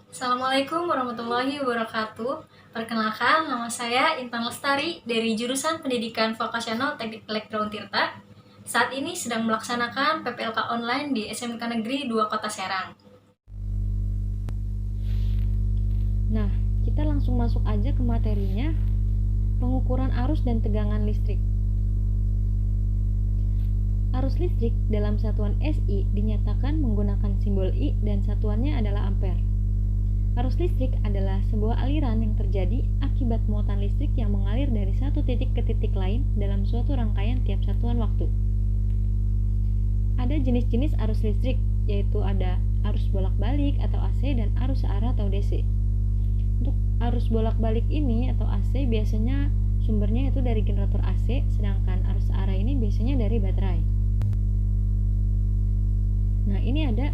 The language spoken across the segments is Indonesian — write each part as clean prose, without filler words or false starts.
Assalamualaikum warahmatullahi wabarakatuh. Perkenalkan, nama saya Intan Lestari dari jurusan Pendidikan Vokasional Teknik Elektro Untirta. Saat ini sedang melaksanakan PPLK online di SMK Negeri 2 Kota Serang. Nah, kita langsung masuk aja ke materinya, pengukuran arus dan tegangan listrik. Arus listrik dalam satuan SI dinyatakan menggunakan simbol I dan satuannya adalah ampere. Arus listrik adalah sebuah aliran yang terjadi akibat muatan listrik yang mengalir dari satu titik ke titik lain dalam suatu rangkaian tiap satuan waktu. Ada jenis-jenis arus listrik, yaitu ada arus bolak-balik atau AC dan arus searah atau DC. Untuk arus bolak-balik ini atau AC biasanya sumbernya itu dari generator AC, sedangkan arus searah ini biasanya dari baterai. Nah, ini ada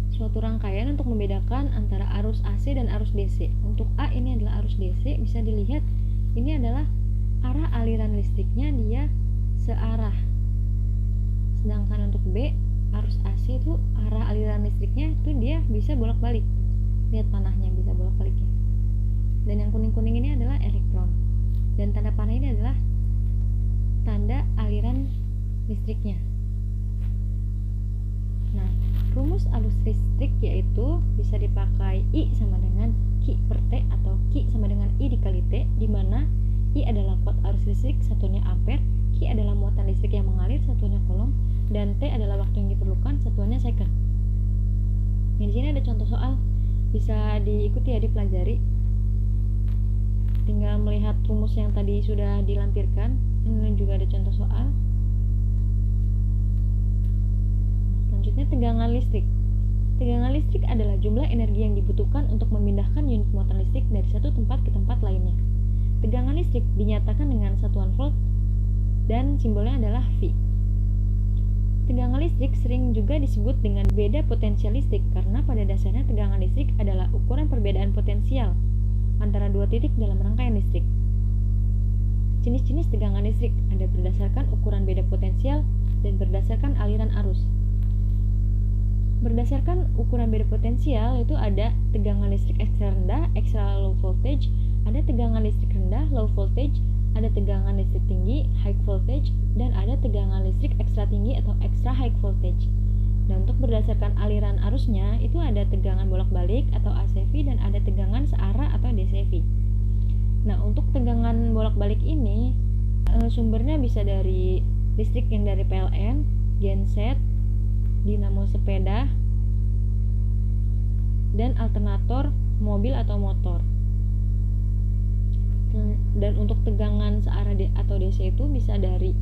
suatu rangkaian untuk membedakan antara arus AC dan arus DC. Untuk A ini adalah arus DC, bisa dilihat ini adalah arah aliran listriknya dia searah. Sedangkan untuk B, arus AC itu arah aliran listriknya itu dia bisa bolak-balik. Lihat panahnya bisa bolak-baliknya. Dan yang kuning-kuning ini adalah elektron. Dan tanda panah ini adalah tanda aliran listriknya. Nah, rumus arus listrik yaitu bisa dipakai I sama dengan Q per T atau Q sama dengan I dikali T, di mana I adalah kuat arus listrik, satuannya ampere, Q adalah muatan listrik yang mengalir, satuannya coulomb, dan T adalah waktu yang diperlukan, satuannya second. Nah, di sini ada contoh soal, bisa diikuti ya, dipelajari. Tinggal melihat rumus yang tadi sudah dilampirkan. Ini juga ada contoh soal. Selanjutnya, tegangan listrik. Tegangan listrik adalah jumlah energi yang dibutuhkan untuk memindahkan unit muatan listrik dari satu tempat ke tempat lainnya. Tegangan listrik dinyatakan dengan satuan volt dan simbolnya adalah V. Tegangan listrik sering juga disebut dengan beda potensial listrik karena pada dasarnya tegangan listrik adalah ukuran perbedaan potensial antara dua titik dalam rangkaian listrik. Jenis-jenis tegangan listrik ada berdasarkan ukuran beda potensial dan berdasarkan aliran arus. Berdasarkan ukuran beda potensial itu ada tegangan listrik ekstra rendah, extra low voltage, ada tegangan listrik rendah, low voltage, ada tegangan listrik tinggi, high voltage, dan ada tegangan listrik ekstra tinggi atau extra high voltage. Dan untuk berdasarkan aliran arusnya itu ada tegangan bolak-balik atau ACV dan ada tegangan searah atau DCV. Nah, untuk tegangan bolak-balik ini sumbernya bisa dari listrik yang dari PLN, genset, dinamo sepeda, dan alternator mobil atau motor. Dan untuk tegangan searah atau DC itu bisa dari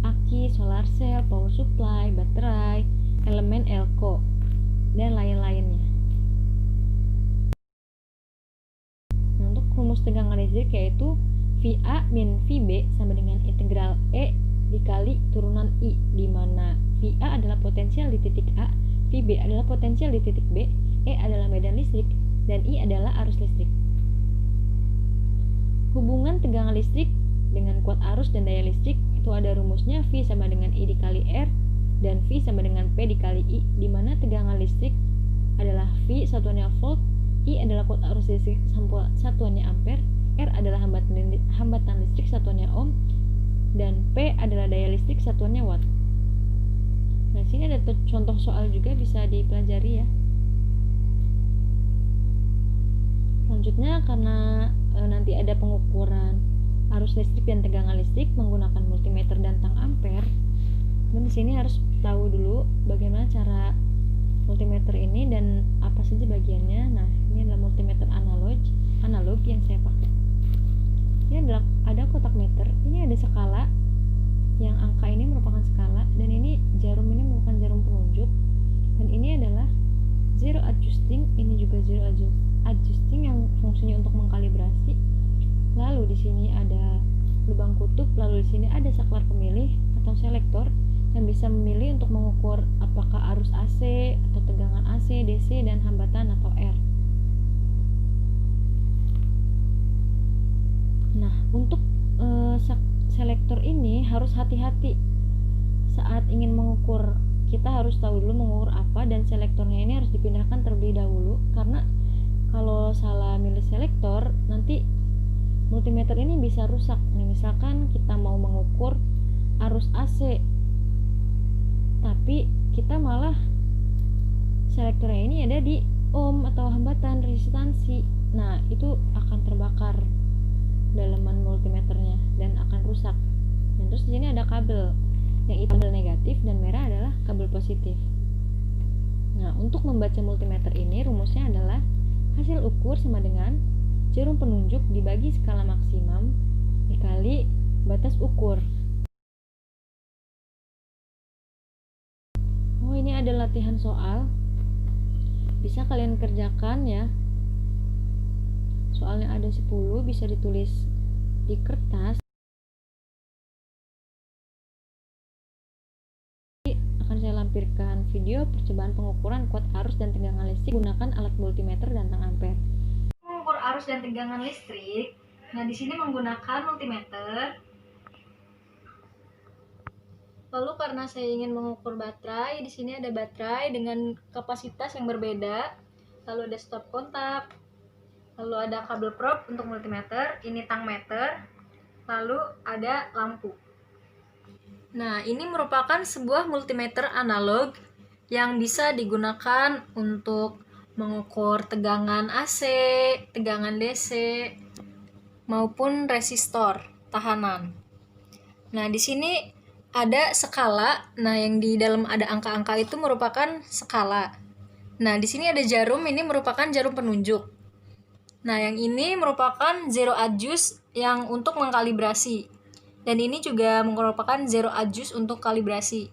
aki, solar cell, power supply, baterai, elemen elko, dan lain-lainnya. Nah, untuk rumus tegangan listrik yaitu VA min VB sama dengan integral E dikali turunan I, di mana VA adalah potensial di titik A, VB adalah potensial di titik B, E adalah medan listrik, dan I adalah arus listrik. Hubungan tegangan listrik dengan kuat arus dan daya listrik itu ada rumusnya V sama dengan I dikali R dan V sama dengan P dikali I, di mana tegangan listrik adalah V satuannya volt, I adalah kuat arus listrik satuannya ampere, R adalah hambatan listrik satuannya ohm, dan P adalah daya listrik satuannya watt. Nah, sini ada contoh soal juga bisa dipelajari ya. Selanjutnya, karena nanti ada pengukuran arus listrik dan tegangan listrik menggunakan multimeter dan tang ampere, dan di sini harus tahu dulu bagaimana cara multimeter ini dan apa saja bagiannya. Nah, ini adalah multimeter analog yang saya pakai. Ini adalah ada kotak meter, ini ada skala, yang angka ini merupakan skala, dan ini jarum ini merupakan jarum penunjuk, dan ini adalah zero adjusting, ini juga zero adjusting yang fungsinya untuk mengkalibrasi. Lalu di sini ada lubang kutub, lalu di sini ada saklar pemilih atau selektor yang bisa memilih untuk mengukur apakah arus AC atau tegangan AC, DC, dan hambatan atau R. Nah, untuk selektor ini harus hati-hati saat ingin mengukur. Kita harus tahu dulu mengukur apa, dan selektornya ini harus dipindahkan terlebih dahulu karena ada selektor, nanti multimeter ini bisa rusak. Nah, misalkan kita mau mengukur arus AC, tapi kita malah selektornya ini ada di ohm atau hambatan resistansi. Nah, itu akan terbakar daleman multimeternya dan akan rusak. Dan terus di sini ada kabel. Yang hitam kabel negatif dan merah adalah kabel positif. Nah, untuk membaca multimeter ini rumusnya adalah hasil ukur sama dengan jarum penunjuk dibagi skala maksimum dikali batas ukur. Oh, ini ada latihan soal. Bisa kalian kerjakan ya. Soalnya ada 10, bisa ditulis di kertas. Akan saya lampirkan video percobaan pengukuran kuat arus dan tegangan listrik menggunakan alat multimeter dan tang ampere. Mengukur arus dan tegangan listrik. Nah, di sini menggunakan multimeter. Lalu karena saya ingin mengukur baterai, di sini ada baterai dengan kapasitas yang berbeda. Lalu ada stop kontak. Lalu ada kabel probe untuk multimeter, ini tang meter. Lalu ada lampu. Nah, ini merupakan sebuah multimeter analog yang bisa digunakan untuk mengukur tegangan AC, tegangan DC, maupun resistor tahanan. Nah, di sini ada skala. Nah, yang di dalam ada angka-angka itu merupakan skala. Nah, di sini ada jarum, ini merupakan jarum penunjuk. Nah, yang ini merupakan zero adjust yang untuk mengkalibrasi. Dan ini juga merupakan zero adjust untuk kalibrasi.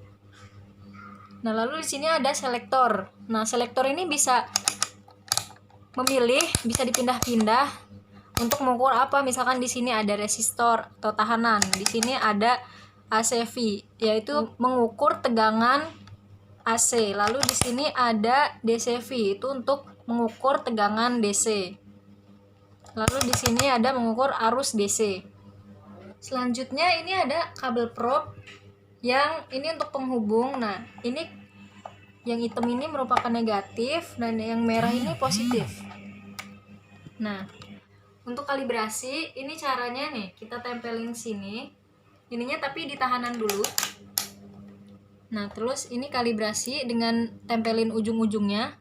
Nah, lalu di sini ada selektor. Nah, selektor ini bisa memilih, bisa dipindah-pindah untuk mengukur apa. Misalkan di sini ada resistor atau tahanan. Di sini ada ACV, yaitu mengukur tegangan AC. Lalu di sini ada DCV, itu untuk mengukur tegangan DC. Lalu di sini ada mengukur arus DC. Selanjutnya ini ada kabel probe yang ini untuk penghubung. Nah, ini yang hitam ini merupakan negatif dan yang merah ini positif. Nah, untuk kalibrasi ini caranya nih, kita tempelin sini. Ininya tapi di tahanan dulu. Nah, terus ini kalibrasi dengan tempelin ujung-ujungnya.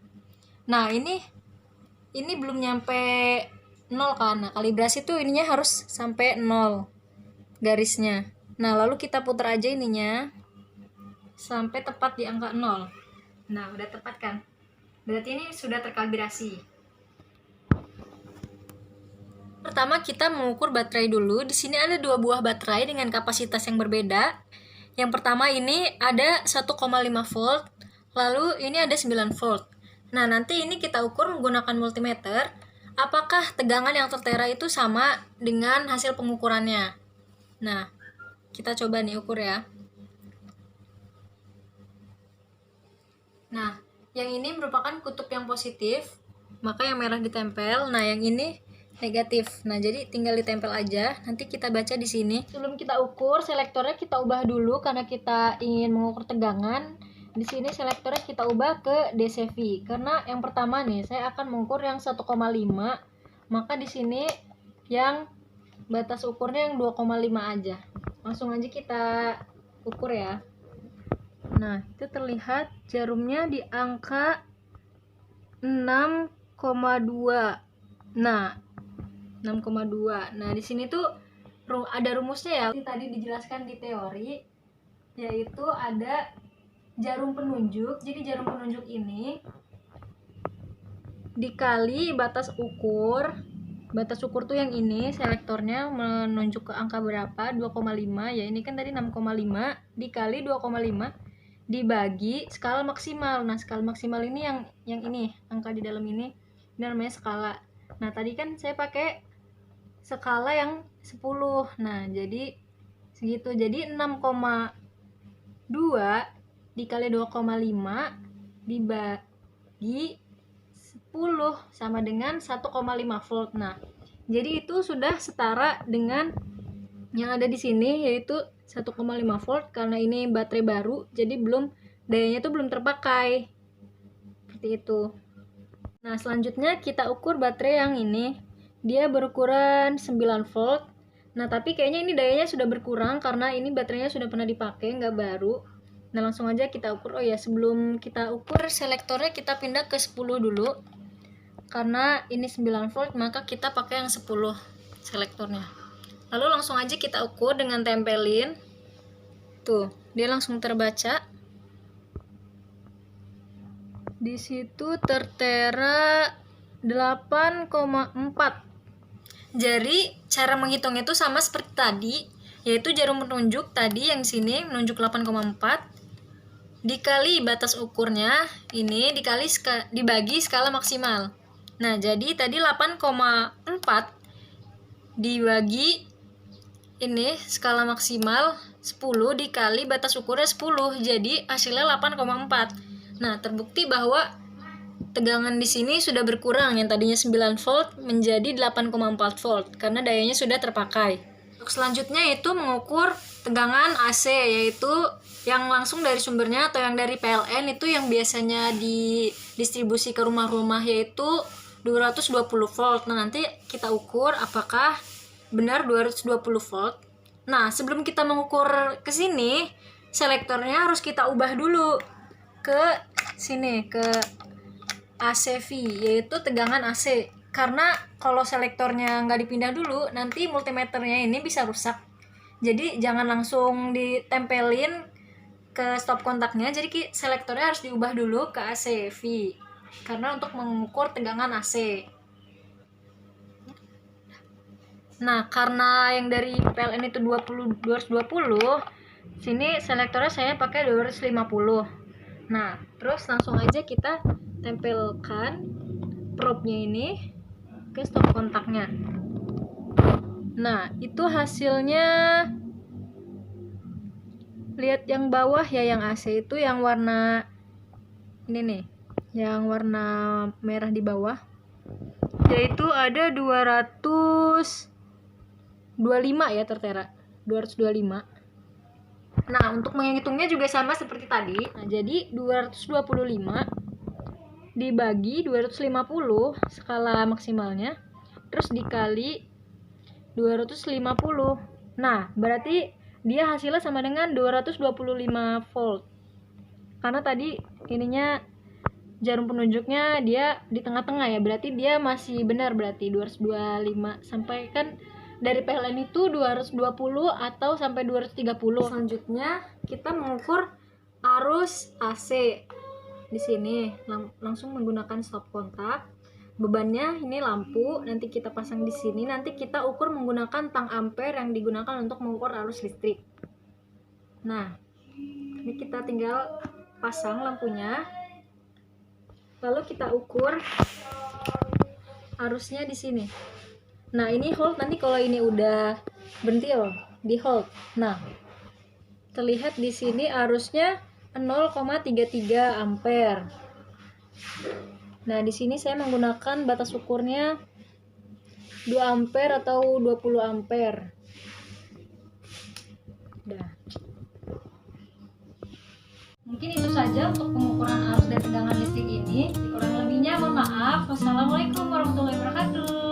Nah, ini belum nyampe 0 kan. Nah, kalibrasi tuh ininya harus sampai 0 garisnya. Nah, lalu kita putar aja ininya sampai tepat di angka 0. Nah, udah tepat kan? Berarti ini sudah terkalibrasi. Pertama kita mengukur baterai dulu. Di sini ada 2 buah baterai dengan kapasitas yang berbeda. Yang pertama ini ada 1,5 volt, lalu ini ada 9 volt. Nah, nanti ini kita ukur menggunakan multimeter. Apakah tegangan yang tertera itu sama dengan hasil pengukurannya? Nah, kita coba nih ukur ya. Nah, yang ini merupakan kutub yang positif, maka yang merah ditempel. Nah, yang ini negatif. Nah, jadi tinggal ditempel aja. Nanti kita baca di sini. Sebelum kita ukur, selektornya kita ubah dulu karena kita ingin mengukur tegangan. Di sini selektornya kita ubah ke DCV. Karena yang pertama nih, saya akan mengukur yang 1,5. Maka di sini yang batas ukurnya yang 2,5 aja. Langsung aja kita ukur ya. Nah, itu terlihat jarumnya di angka 6,2. Nah, 6,2. Nah, di sini tuh ada rumusnya ya. Tadi dijelaskan di teori, yaitu ada jarum penunjuk. Jadi jarum penunjuk ini dikali batas ukur. Batas ukur tuh yang ini, selektornya menunjuk ke angka berapa? 2,5. Ya, ini kan tadi 6,5 dikali 2,5 dibagi skala maksimal. Nah, skala maksimal ini yang ini, angka di dalam ini namanya skala. Nah, tadi kan saya pakai skala yang 10. Nah, jadi segitu. Jadi 6,2 dikali 2,5 dibagi 10 sama dengan 1,5 volt. Nah, jadi itu sudah setara dengan yang ada di sini, yaitu 1,5 volt. Karena ini baterai baru, jadi dayanya itu belum terpakai. Seperti itu. Nah, selanjutnya kita ukur baterai yang ini. dia berukuran 9 volt. Nah, tapi kayaknya ini dayanya sudah berkurang karena ini baterainya sudah pernah dipakai, nggak baru. Nah, langsung aja kita ukur. Oh ya, sebelum kita ukur selektornya kita pindah ke 10 dulu. Karena ini 9 volt, maka kita pakai yang 10 selektornya. Lalu langsung aja kita ukur dengan tempelin. Tuh, dia langsung terbaca. Di situ tertera 8,4. Jadi cara menghitungnya itu sama seperti tadi, yaitu jarum penunjuk tadi yang sini menunjuk 8,4 dikali batas ukurnya ini dibagi skala maksimal. Nah, jadi tadi 8,4 dibagi ini skala maksimal 10 dikali batas ukurnya 10, jadi hasilnya 8,4. Nah, terbukti bahwa tegangan di sini sudah berkurang, yang tadinya 9 volt menjadi 8,4 volt karena dayanya sudah terpakai. Untuk selanjutnya itu mengukur tegangan AC, yaitu yang langsung dari sumbernya atau yang dari PLN, itu yang biasanya didistribusi ke rumah-rumah, yaitu 220 volt. Nah, nanti kita ukur apakah benar 220 volt. Nah, sebelum kita mengukur ke sini, selektornya harus kita ubah dulu ke sini, ke ACV, yaitu tegangan AC. Karena kalau selektornya nggak dipindah dulu, nanti multimeternya ini bisa rusak. Jadi jangan langsung ditempelin ke stop kontaknya, jadi selektornya harus diubah dulu ke ACV karena untuk mengukur tegangan AC. Nah, karena yang dari PLN itu 220, sini selektornya saya pakai 250. Nah, terus langsung aja kita tempelkan probe-nya ini ke stop kontaknya. Nah, itu hasilnya, lihat yang bawah ya, yang AC itu yang warna ini nih, yang warna merah di bawah, yaitu ada 225 ya, tertera 225. Nah, untuk menghitungnya juga sama seperti tadi. Nah, jadi 225 dibagi 250 skala maksimalnya, terus dikali 250. Nah, berarti dia hasilnya sama dengan 225 volt. Karena tadi ininya jarum penunjuknya dia di tengah-tengah ya, berarti dia masih benar, berarti 225 sampai kan dari PLN itu 220 atau sampai 230. Selanjutnya kita mengukur arus AC. Di sini langsung menggunakan stop kontak. Bebannya ini lampu, nanti kita pasang di sini. Nanti kita ukur menggunakan tang ampere yang digunakan untuk mengukur arus listrik. Nah, ini kita tinggal pasang lampunya. Lalu kita ukur arusnya di sini. Nah, ini hold, nanti kalau ini udah berhenti di hold. Nah, terlihat di sini arusnya 0,33 ampere. Nah, di sini saya menggunakan batas ukurnya 2 ampere atau 20 ampere. Udah. Mungkin itu saja untuk pengukuran arus dan tegangan listrik ini. Kurang lebihnya mohon maaf. Wassalamualaikum warahmatullahi wabarakatuh.